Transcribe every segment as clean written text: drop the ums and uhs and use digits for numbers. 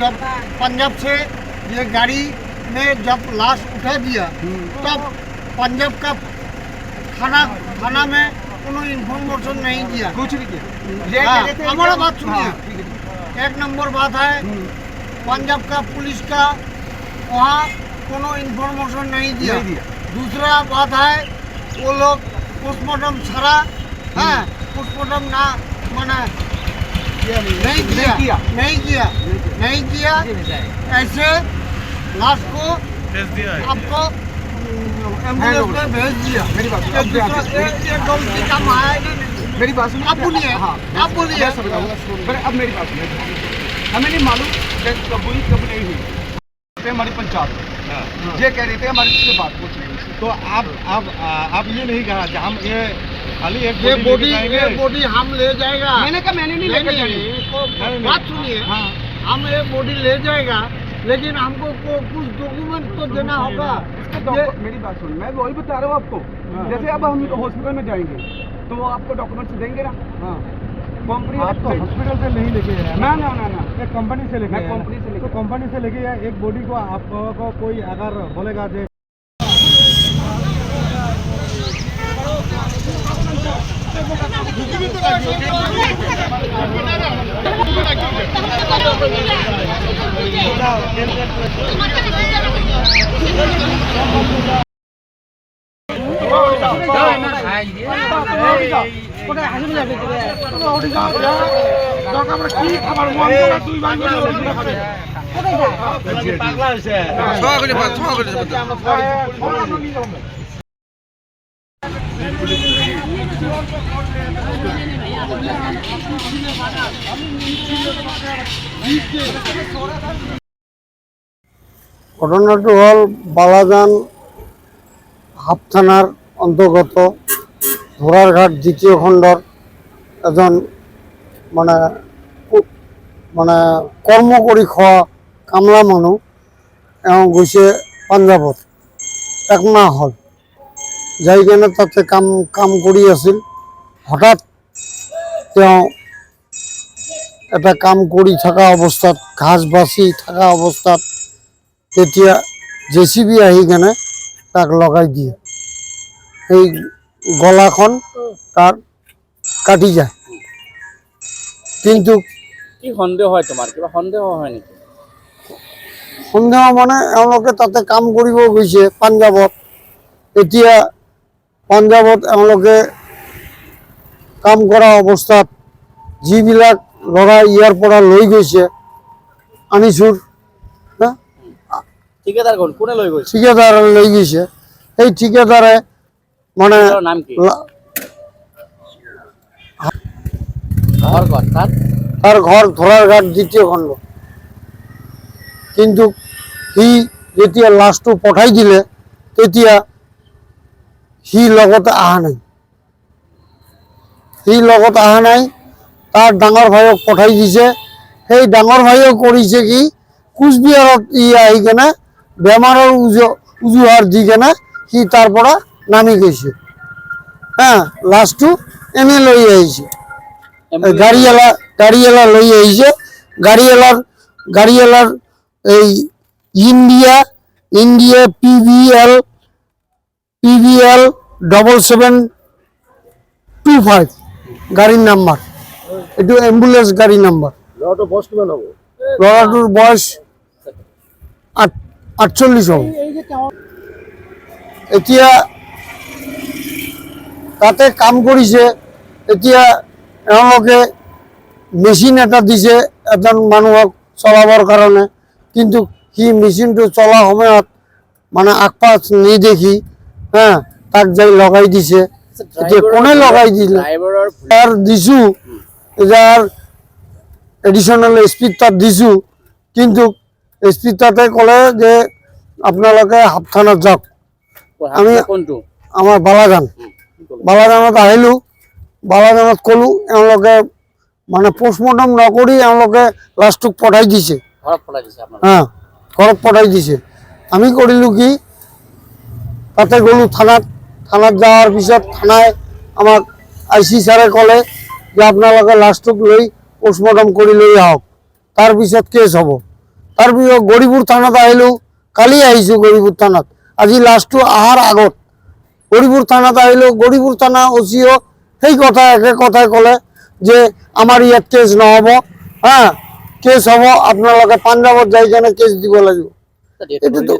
जब पंजाब से ये गाड़ी में जब लाश उठा दिया तब पंजाब का थाना में कोनो इन्फॉर्मेशन नहीं दिया, कुछ नहीं किया। हमारा बात सुनिए। एक नंबर बात है पंजाब का पुलिस का वहाँ कोनो इन्फॉर्मेशन नहीं दिया। दूसरा बात है वो लोग पोस्टमार्टम छड़ा है, पोस्टमार्टम ना माना नहीं किया ऐसे लाश को आपको एम्बुलेंस में भेज दिया। मेरी बात ये गलती काम है। मेरी बात सुनिए। आप बोलिए, आप बोलिए। अब मेरी बात सुनिए। हमें नहीं मालूम कब हुई कब नहीं हुई। हमारी पंचायत ये कह रहे थे हमारी से बात कुछ नहीं। तो आप ये नहीं कहा कि हम ये खाली एक बॉडी हम ले जाएगा। मैंने कहा मैंने नहीं लेकर जानी। बात सुनिए, हम ये बॉडी ले जाएगा लेकिन हमको कुछ डॉक्यूमेंट तो देना होगा। मेरी बात सुन, मैं वही बता रहा हूँ आपको। जैसे अब हम हॉस्पिटल में जाएंगे तो वो आपको डॉक्यूमेंट्स देंगे ना। कंपनी आप तो हॉस्पिटल से नहीं लेके आए ना एक कंपनी से लेके मैं कंपनी से तो कंपनी से लेके आए एक बॉडी को आपको कोई अगर बोलेगा जे ঘটনাটো হল বালাজান হাপ থানার অন্তর্গত ধোরারঘাট দ্বিতীয় খণ্ডর এজন মানে কর্ম কৰি খোৱা কামলা মানুহ গৈছে পাঞ্জাবত একমাহ হল যাই কেনে তাতে কাম কৰি আছিল। হঠাৎ এটা কাম কৰি থকা অৱস্থাত ঘাস বাচি থকা অৱস্থাত তেতিয়া জেচিবি আহি কেনে তাক লগাই দিয়ে। এই গলাখন তার কাটি যায়। কিন্তু কি সন্দেহ হয় তোমার? কিবা সন্দেহ হয় নেকি? সন্দেহ মানে এওঁলোকে তাতে কাম কৰিব গৈছে পাঞ্জাবত। এতিয়া পাঞ্জাবত এওঁলোকে কাম কৰা অৱস্থাত যিবিলাক ল'ৰা ইয়াৰ পৰা লৈ গৈছে আনিছুৰ ঠিকাদাৰ কোনে লৈ গৈছে? ঠিকাদাৰ লৈ গৈছে। সেই ঠিকাদাৰে মানে নাম কি? তার ঘর ধোরারঘাট দ্বিতীয় খণ্ড। কিন্তু সি যেতিয়া লাশটো পঠাই দিলে তেতিয়া সি লগতে অহা নাই। তাৰ ডাঙৰ ভাইক পঠাই দিছে। সেই ডাঙৰ ভাইও কৰিছে কি কোচবিহাৰত আহি কেনে বেমাৰৰ উজুহাৰ দি কেনে সি তাৰ পৰা নামি গৈছে। লাশটো এনে লৈ আহিছে। গাড়িওয়ালা লৈ আহিছে। গাড়িওয়ালার এই ইন্ডিয়া PVL 7725 গাড়ির নাম্বার। এটু অ্যাম্বুলেন্স গাড়ি নাম্বার। লড়াটোর বয়স 48 হবে। এতিয়া তাতে কাম কৰিছে। এতিয়া এওঁলোকে মেচিন এটা দিছে এজন মানুহক চলাবৰ কাৰণে। কিন্তু সি মেচিনটো চলা সময়ত মানে আগপাছ নেদেখি তাক যাই লগাই দিছে। এতিয়া কোনে লগাই দিলে তাৰ দিছো, যাৰ এডিশনাল স্পীড তাত দিছো। কিন্তু স্পীড তাতে ক'লে যে আপোনালোকে হাপ থানাত যাওক। আমি আমাৰ বালাজানত আহিলোঁ। বালাজানত ক'লো, এওঁলোকে মানে পোষ্টমৰ্টম নকৰি এওঁলোকে লাশটোক পঠাই দিছে। ঘৰত পঠাই দিছে। আমি কৰিলোঁ কি তাতে গ'লোঁ থানাত যাওয়াৰ পিছত থানায় আমাক IC ছাৰে ক'লে যে আপোনালোকে লাশটোক লৈ পোষ্টমৰ্টম কৰি লৈ আহক, তাৰ পিছত কেছ হ'ব। তাৰপিছত গৌৰীপুৰ থানাত আহিলোঁ, কালি আহিছোঁ গৌৰীপুৰ থানাত, আজি লাষ্টটো অহাৰ আগত গৌৰীপুৰ থানাত আহিলোঁ। গৌৰীপুৰ থানা অচিও সেই কথা একে কথাই ক'লে যে আমাৰ ইয়াত কেছ নহ'ব, হা কেছ হ'ব আপোনালোকে পাঞ্জাৱত যাই কেনে কেছ দিব লাগিব। এইটোতো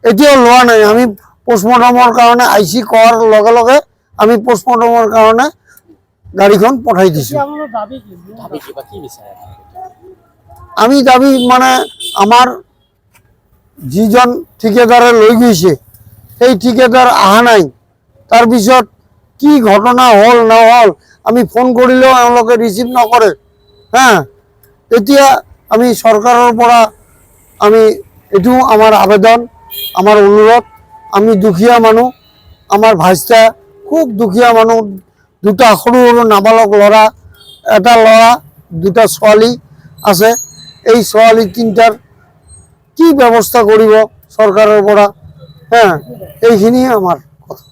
এতিয়াও লোৱা নাই। আমি পোষ্টমৰ্টমৰ কাৰণে আইচি কোৱাৰ লগে লগে আমি পোষ্টমৰ্টমৰ কাৰণে গাড়ীখন পঠাই দিছোঁ। আমি দাবী মানে আমাৰ যিজন ঠিকাদাৰে লৈ গৈছে সেই ঠিকাদাৰ অহা নাই। তাৰপিছত কি ঘটনা হ'ল নহ'ল আমি ফোন কৰিলেও এওঁলোকে ৰিচিভ নকৰে। হা এতিয়া আমি চৰকাৰৰ পৰা আমি এইটো আমাৰ আবেদন, আমাৰ অনুৰোধ, আমি দুখীয়া মানুহ, আমাৰ ভাইস্তা খুব দুখীয়া মানুহ, দুটা সৰু সৰু নাবালক ল'ৰা, এটা ল'ৰা দুটা ছোৱালী আছে। এই ছোৱালী তিনিটাৰ কি ব্যৱস্থা কৰিব চৰকাৰৰ পৰা, হা এইখিনিয়ে আমাৰ কথা।